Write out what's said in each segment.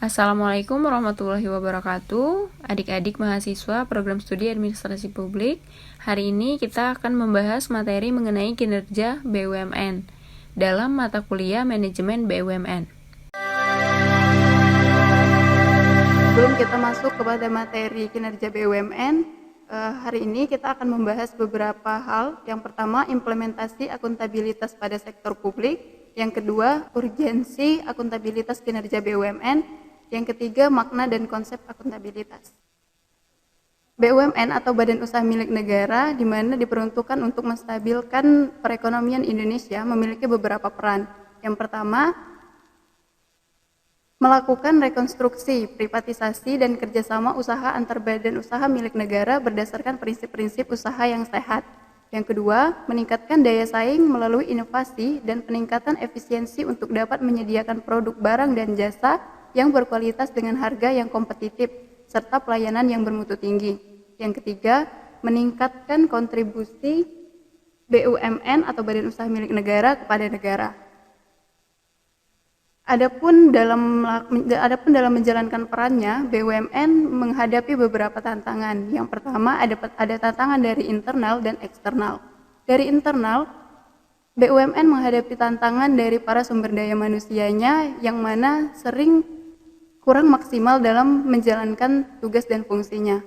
Assalamualaikum warahmatullahi wabarakatuh. Adik-adik mahasiswa program studi administrasi publik, hari ini kita akan membahas materi mengenai kinerja BUMN dalam mata kuliah manajemen BUMN. Sebelum kita masuk kepada materi kinerja BUMN, hari ini kita akan membahas beberapa hal. Yang pertama, implementasi akuntabilitas pada sektor publik. Yang kedua, urgensi akuntabilitas kinerja BUMN. Yang ketiga, makna dan konsep akuntabilitas. BUMN atau Badan Usaha Milik Negara, di mana diperuntukkan untuk menstabilkan perekonomian Indonesia, memiliki beberapa peran. Yang pertama, melakukan rekonstruksi, privatisasi, dan kerjasama usaha antar badan usaha milik negara berdasarkan prinsip-prinsip usaha yang sehat. Yang kedua, meningkatkan daya saing melalui inovasi dan peningkatan efisiensi untuk dapat menyediakan produk barang dan jasa yang berkualitas dengan harga yang kompetitif, serta pelayanan yang bermutu tinggi. Yang ketiga, meningkatkan kontribusi BUMN atau Badan Usaha Milik Negara kepada negara. Adapun dalam menjalankan perannya, BUMN menghadapi beberapa tantangan. Yang pertama, ada tantangan dari internal dan eksternal. Dari internal, BUMN menghadapi tantangan dari para sumber daya manusianya yang mana sering kurang maksimal dalam menjalankan tugas dan fungsinya.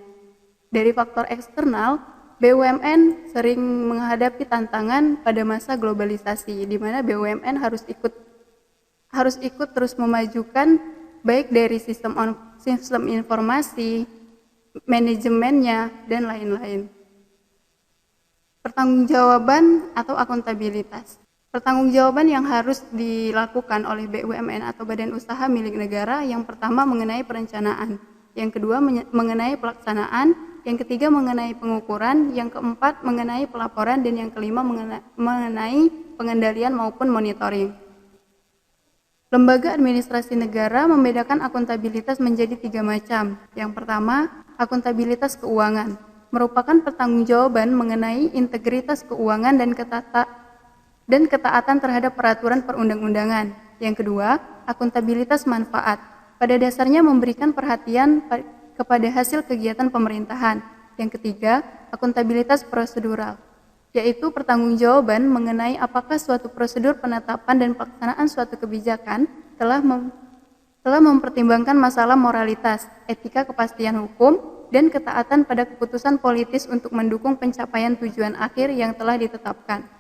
Dari faktor eksternal, BUMN sering menghadapi tantangan pada masa globalisasi, di mana BUMN harus ikut terus memajukan baik dari sistem informasi, manajemennya, dan lain-lain. Pertanggungjawaban atau akuntabilitas. Pertanggungjawaban yang harus dilakukan oleh BUMN atau Badan Usaha Milik Negara, yang pertama mengenai perencanaan, yang kedua mengenai pelaksanaan, yang ketiga mengenai pengukuran, yang keempat mengenai pelaporan, dan yang kelima mengenai pengendalian maupun monitoring. Lembaga administrasi negara membedakan akuntabilitas menjadi 3 macam. Yang pertama, akuntabilitas keuangan, merupakan pertanggungjawaban mengenai integritas keuangan dan ketaatan terhadap peraturan perundang-undangan. Yang kedua, akuntabilitas manfaat. Pada dasarnya memberikan perhatian kepada hasil kegiatan pemerintahan. Yang ketiga, akuntabilitas prosedural, yaitu pertanggungjawaban mengenai apakah suatu prosedur penetapan dan pelaksanaan suatu kebijakan telah mempertimbangkan masalah moralitas, etika kepastian hukum, dan ketaatan pada keputusan politis untuk mendukung pencapaian tujuan akhir yang telah ditetapkan.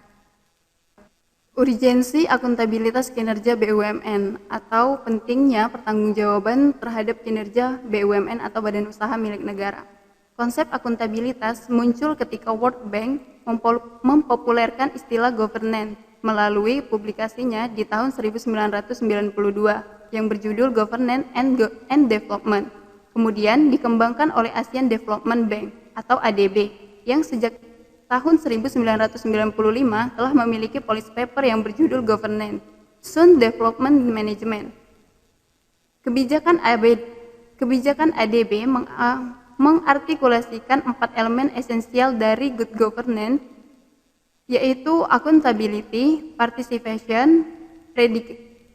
Urgensi akuntabilitas kinerja BUMN atau pentingnya pertanggungjawaban terhadap kinerja BUMN atau Badan Usaha Milik Negara. Konsep akuntabilitas muncul ketika World Bank mempopulerkan istilah governance melalui publikasinya di tahun 1992 yang berjudul Governance and Development. Kemudian dikembangkan oleh Asian Development Bank atau ADB yang sejak tahun 1995 telah memiliki policy paper yang berjudul Governance, Sound Development Management. Kebijakan ADB mengartikulasikan 4 elemen esensial dari good governance, yaitu accountability, participation,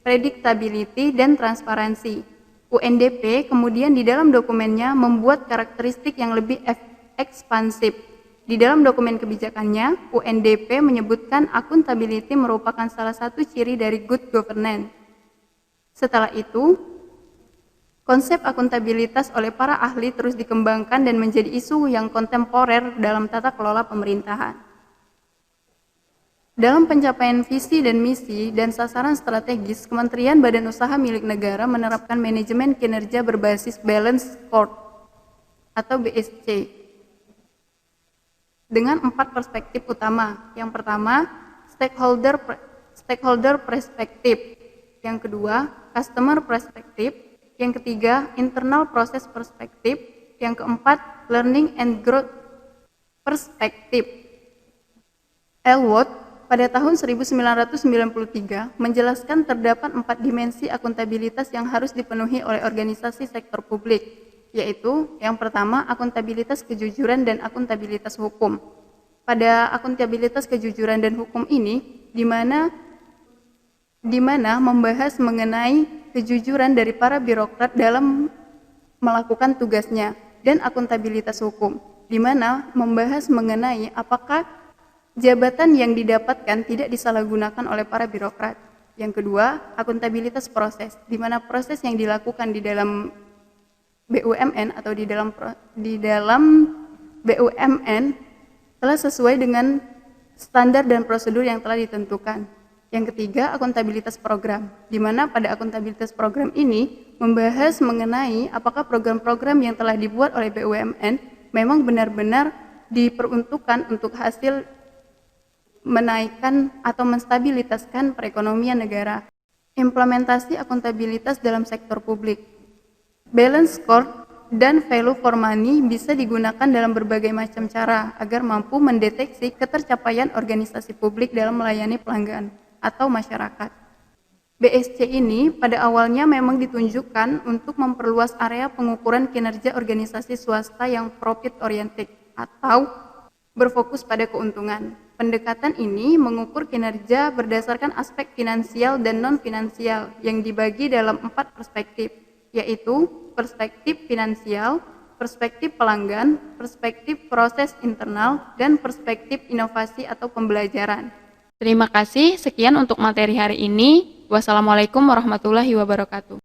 predictability, dan transparansi. UNDP kemudian di dalam dokumennya membuat karakteristik yang lebih ekspansif. Di dalam dokumen kebijakannya, UNDP menyebutkan akuntability merupakan salah satu ciri dari good governance. Setelah itu, konsep akuntabilitas oleh para ahli terus dikembangkan dan menjadi isu yang kontemporer dalam tata kelola pemerintahan. Dalam pencapaian visi dan misi dan sasaran strategis, Kementerian Badan Usaha Milik Negara menerapkan manajemen kinerja berbasis balance scorecard atau BSC dengan 4 perspektif utama. Yang pertama, stakeholder perspektif. Yang kedua, customer perspektif. Yang ketiga, internal process perspektif. Yang keempat, learning and growth perspektif. Elwood pada tahun 1993 menjelaskan terdapat 4 dimensi akuntabilitas yang harus dipenuhi oleh organisasi sektor publik, yaitu yang pertama akuntabilitas kejujuran dan akuntabilitas hukum. Pada akuntabilitas kejujuran dan hukum ini, di mana membahas mengenai kejujuran dari para birokrat dalam melakukan tugasnya, dan akuntabilitas hukum, di mana membahas mengenai apakah jabatan yang didapatkan tidak disalahgunakan oleh para birokrat. Yang kedua, akuntabilitas proses, di mana proses yang dilakukan di dalam BUMN atau di dalam BUMN telah sesuai dengan standar dan prosedur yang telah ditentukan. Yang ketiga, akuntabilitas program, di mana pada akuntabilitas program ini membahas mengenai apakah program-program yang telah dibuat oleh BUMN memang benar-benar diperuntukkan untuk hasil menaikkan atau menstabilitaskan perekonomian negara. Implementasi akuntabilitas dalam sektor publik. Balance score dan value for money bisa digunakan dalam berbagai macam cara agar mampu mendeteksi ketercapaian organisasi publik dalam melayani pelanggan atau masyarakat. BSC ini pada awalnya memang ditunjukkan untuk memperluas area pengukuran kinerja organisasi swasta yang profit oriented atau berfokus pada keuntungan. Pendekatan ini mengukur kinerja berdasarkan aspek finansial dan non-finansial yang dibagi dalam 4 perspektif, yaitu perspektif finansial, perspektif pelanggan, perspektif proses internal, dan perspektif inovasi atau pembelajaran. Terima kasih, sekian untuk materi hari ini. Wassalamualaikum warahmatullahi wabarakatuh.